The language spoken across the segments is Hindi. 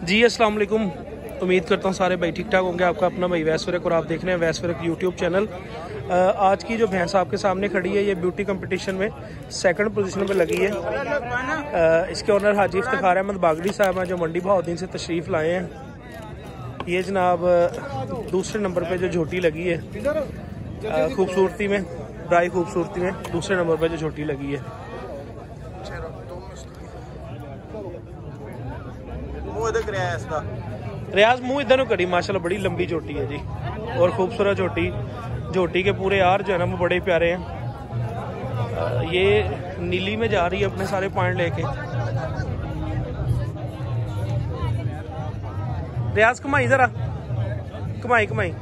जी अस्सलाम वालेकुम। उम्मीद करता हूँ सारे भाई ठीक ठाक होंगे। आपका अपना भाई वैसविरक और आप देख रहे हैं वैसविरक यूट्यूब चैनल। आज की जो भैंस आपके सामने खड़ी है ये ब्यूटी कंपटीशन में सेकंड पोजीशन पे लगी है। इसके ओनर हाजी इफ्तिखार अहमद बागड़ी साहब हैं जो मंडी बहाउद्दीन से तशरीफ़ लाए हैं। ये जनाब दूसरे नंबर पे जो झोटी लगी है खूबसूरती में, बड़ी खूबसूरती में दूसरे नंबर पे जो झोटी लगी है। रियाज मुंह इधर करी माशाल्लाह, बड़ी लंबी झोटी है जी और खूबसूरत झोटी। झोटी के पूरे यार जो है ना वो बड़े प्यारे हैं। ये नीली में जा रही है अपने सारे पॉइंट लेके। रियाज कमाई जरा, कमाई कमाई।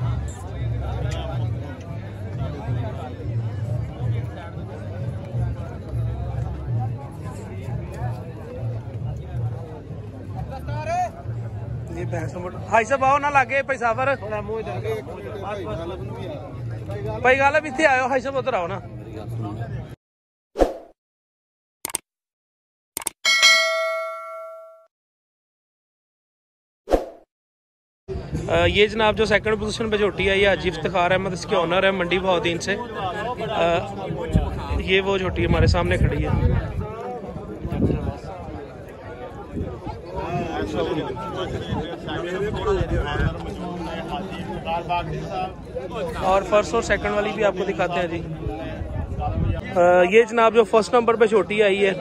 ये भैंस हाई साहब आओ ना लागे भाई साहब भाई गाल भी इतने आयो। हाई साहब उधर आओ ना। ये जनाब जो सेकंड पोजीशन पे झोटी है ये हाजी इफ्तिखार अहमद इसके ओनर है मंडी बहाउद्दीन से। ये वो झोटी हमारे सामने खड़ी है। और फर्स्ट और सेकंड वाली भी आपको दिखाते हैं जी। ये जनाब जो फर्स्ट नंबर पे छोटी आई है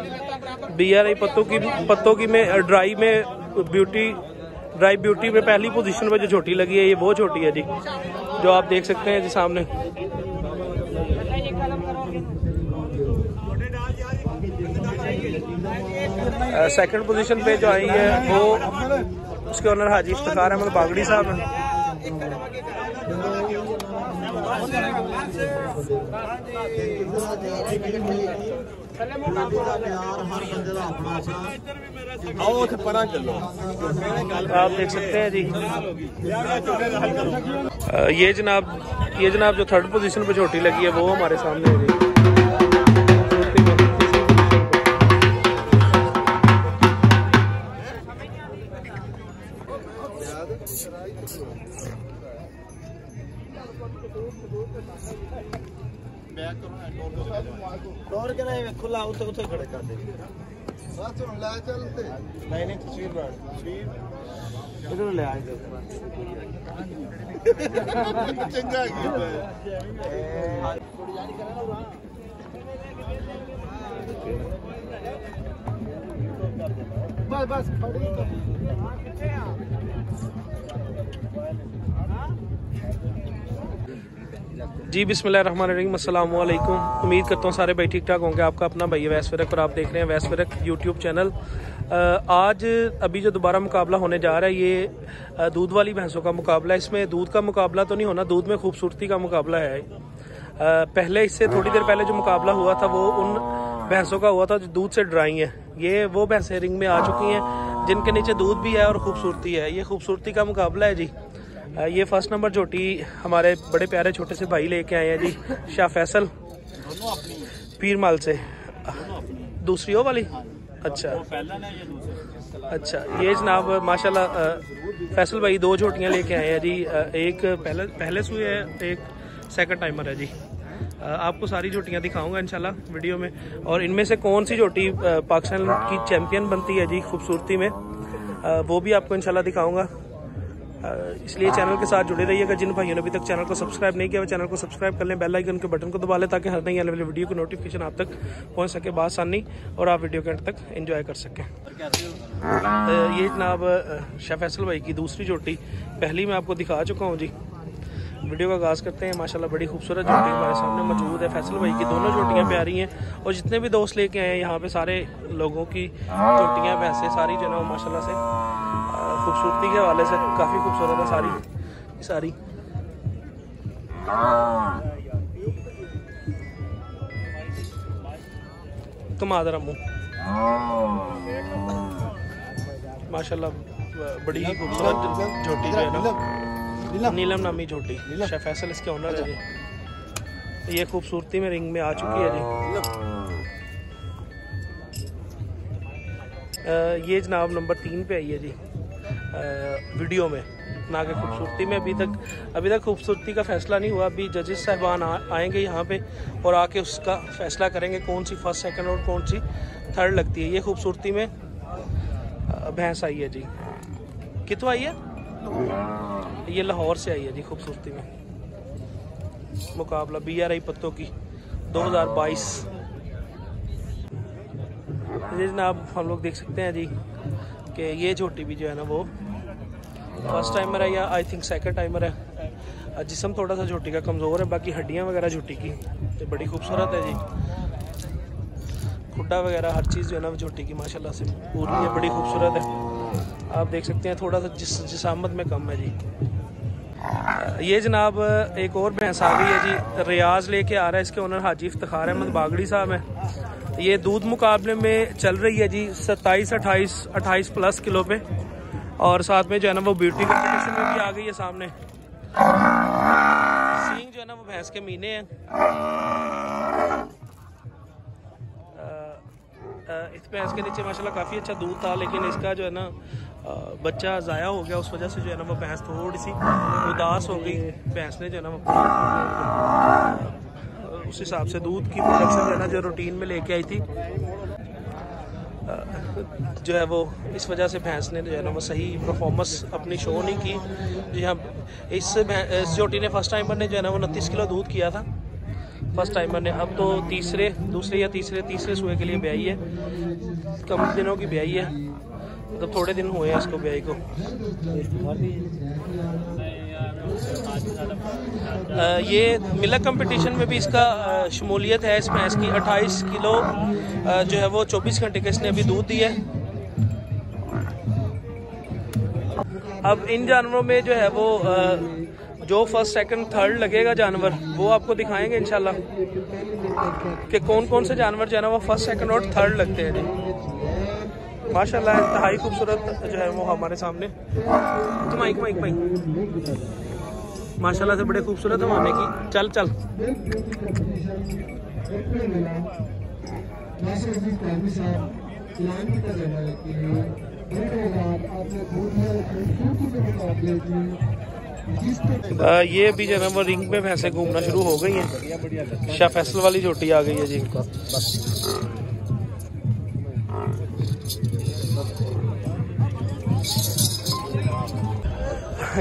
BRI पत्तों की में ड्राई ब्यूटी में पहली पोजीशन पे जो छोटी लगी है ये वो छोटी है जी जो आप देख सकते हैं जी सामने। सेकंड पोजीशन पे जो आई है वो उसके ओनर हाजी इफ्तिखार अहमद बागड़ी साहब हैं। आप देख सकते हैं जी। ये जनाब जो थर्ड पोजीशन पे छोटी लगी है वो हमारे सामने है जी। खुला उसे खड़े कर दे नहीं तस्वीर ले आए चंगा बस जी बिस्मिल्लाहिर्रहमानिर्रहीम, अस्सलाम वालेकुम। उम्मीद करता हूँ सारे भाई ठीक ठाक होंगे। आपका अपना भाई वैसविरक और आप देख रहे हैं वैसविरक यूट्यूब चैनल। आज अभी जो दोबारा मुकाबला होने जा रहा है ये दूध वाली भैंसों का मुकाबला है। इसमें दूध का मुकाबला तो नहीं होना, दूध में खूबसूरती का मुकाबला है। पहले इससे थोड़ी देर पहले जो मुकाबला हुआ था वो उन भैंसों का हुआ था जो दूध से ड्राई हैं। ये वो भैंसें रिंग में आ चुकी हैं जिनके नीचे दूध भी है और खूबसूरती है। ये खूबसूरती का मुकाबला है जी। ये फर्स्ट नंबर झोटी हमारे बड़े प्यारे छोटे से भाई लेके आए हैं जी, शाह फैसल पीरमाल से। दूसरी हो वाली अच्छा, ये जनाब माशाल्लाह फैसल भाई दो झोटियां लेके आए हैं जी। एक पहले सुई है, एक सेकंड टाइमर है जी। आपको सारी झोटियां दिखाऊंगा इंशाल्लाह वीडियो में। और इनमें से कौन सी झोटी पाकिस्तान की चैंपियन बनती है जी खूबसूरती में वो भी आपको इंशाल्लाह दिखाऊंगा। इसलिए चैनल के साथ जुड़े रहिएगा। जिन भाइयों ने अभी तक चैनल को सब्सक्राइब नहीं किया वो चैनल को सब्सक्राइब कर लें, बेल आइकन के बटन को दबा लें ताकि हर नई आने वाली वीडियो की नोटिफिकेशन आप तक पहुंच सके बआसानी और आप वीडियो के अंत तक एंजॉय कर सकें। ये जनाब शाह फैसल भाई की दूसरी झोटी पहली मैं आपको दिखा चुका हूँ जी। वीडियो का आगाज़ करते हैं। माशाल्लाह बड़ी खूबसूरत झोटी हमारे सामने मौजूद है। फैसल भाई की दोनों झोटियाँ प्यारी हैं और जितने भी दोस्त लेके आए हैं यहाँ पे सारे लोगों की झोटियाँ वैसे सारी जो है माशाल्लाह से खूबसूरती के हवाले से काफ़ी खूबसूरत है सारी। कमादरा मुँह माशाल्लाह बड़ी ही खूबसूरत झोटी जो है ना, नीलम नामी झोटी शाह फैसल इसके ओनर है जी। ये खूबसूरती में रिंग में आ चुकी है जी। ये जनाब नंबर 3 पे आई है जी। वीडियो में, ना कि खूबसूरती में। अभी तक खूबसूरती का फैसला नहीं हुआ। अभी जजेस साहबान आएंगे यहाँ पे और आके उसका फैसला करेंगे कौन सी फर्स्ट, सेकंड और कौन सी थर्ड लगती है। ये खूबसूरती में भैंस आई है जी। कितों आई है? ये लाहौर से आई है जी। खूबसूरती में मुकाबला BRI पत्तों की 2022। जी जनाब, हम लोग देख सकते हैं जी कि ये झोटी भी जो है ना वो फर्स्ट टाइमर है या आई थिंक सेकंड टाइमर है। जिस्म थोड़ा सा झोटी का कमज़ोर है, बाकी हड्डियां वगैरह झोटी की तो बड़ी खूबसूरत है जी। खुड्डा वगैरह हर चीज़ जो है ना वो झोटी की माशाल्लाह से पूरी है, बड़ी खूबसूरत है। आप देख सकते हैं थोड़ा सा जिसामत में कम है जी। ये जनाब एक और भैंस आ गई है जी। रियाज लेके आ रहा है, इसके ओनर हाजी इफ्तिखार अहमद बागड़ी साहब हैं। ये दूध मुकाबले में चल रही है जी 27, 28 प्लस किलो पे, और साथ में जो है ना वो ब्यूटी कंपटीशन में भी आ गई है सामने। सींग जो है ना वो भैंस के मीने हैं। इस भैंस के नीचे माशाल्लाह काफ़ी अच्छा दूध था, लेकिन इसका जो है ना बच्चा ज़ाया हो गया, उस वजह से जो है ना वो भैंस थोड़ी सी उदास हो गई। भैंस ने जो है ना वो उस हिसाब से दूध की प्रोडक्शन जो है ना जो रूटीन में लेके आई थी जो है वो, इस वजह से भैंस ने जो है ना वो सही परफॉर्मेंस अपनी शो नहीं की। जी हाँ, इस जोटी ने फर्स्ट टाइमर ने जो है ना वो 29 किलो दूध किया था फर्स्ट टाइमर ने। अब तो दूसरे या तीसरे सूए के लिए ब्याई है, कम दिनों की ब्याई है, मतलब थोड़े दिन हुए हैं इसको ब्याई को। ये मिल्क कंपटीशन में भी इसका शमूलियत है। इस भैंस की 28 किलो जो है वो 24 घंटे का इसने अभी दूध दिया है। अब इन जानवरों में जो है वो जो फर्स्ट, सेकंड, थर्ड लगेगा जानवर, वो आपको दिखाएंगे इंशाल्लाह कि कौन कौन से जानवर जो है ना वो फर्स्ट, सेकंड और थर्ड लगते हैं जी। माशाल्लाह इंतहाई खूबसूरत जो है वो हमारे सामने माशाल्लाह से बड़े खूबसूरत है माने की। चल ये भी जो है वो रिंग में भैंसे घूमना शुरू हो गई हैं। शाह फैसल वाली झोटी आ गई है जी इनका।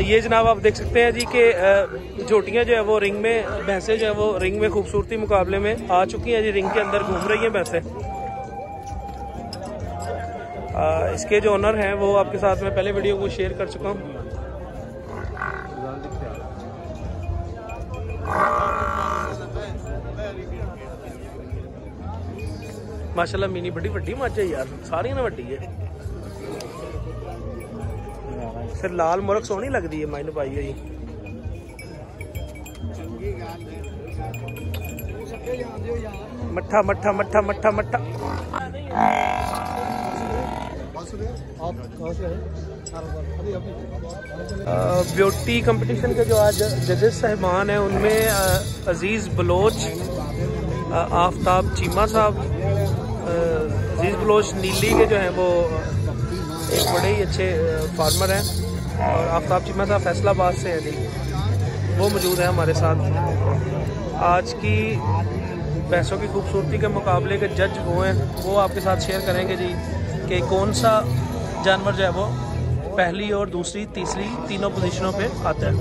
ये जनाब आप देख सकते हैं जी कि झोटियाँ जो है वो रिंग में, भैंसे जो है वो रिंग में खूबसूरती मुकाबले में आ चुकी हैं जी। रिंग के अंदर घूम रही हैं भैंसे। इसके जो ओनर हैं वो आपके साथ में पहले वीडियो को शेयर कर चुका हूँ। माशाल्लाह मीनी बड़ी वड्डी मੱਝ है यार, सारियां वड्डी है। फिर लाल मुर्ग सोहनी लगती है मैनू पाई हुई। मट्ठा मट्ठा मट्ठा मट्ठा मट्ठा। ब्यूटी कंपटीशन के जो आज जजेस साहिबान हैं उनमें अजीज़ बलोच, आफ्ताब चीमा साहब, अजीज़ बलोच नीली के जो हैं वो एक बड़े ही अच्छे फार्मर हैं, और आफ्ताब चीमा साहब फैसलाबाद से हैं जी, वो मौजूद है हमारे साथ। आज की भैंसों की खूबसूरती के मुकाबले के जज वो हैं, वो आपके साथ शेयर करेंगे जी कि कौन सा जानवर जो है वो पहली और दूसरी, तीसरी, तीनों पोजीशनों पे आता है।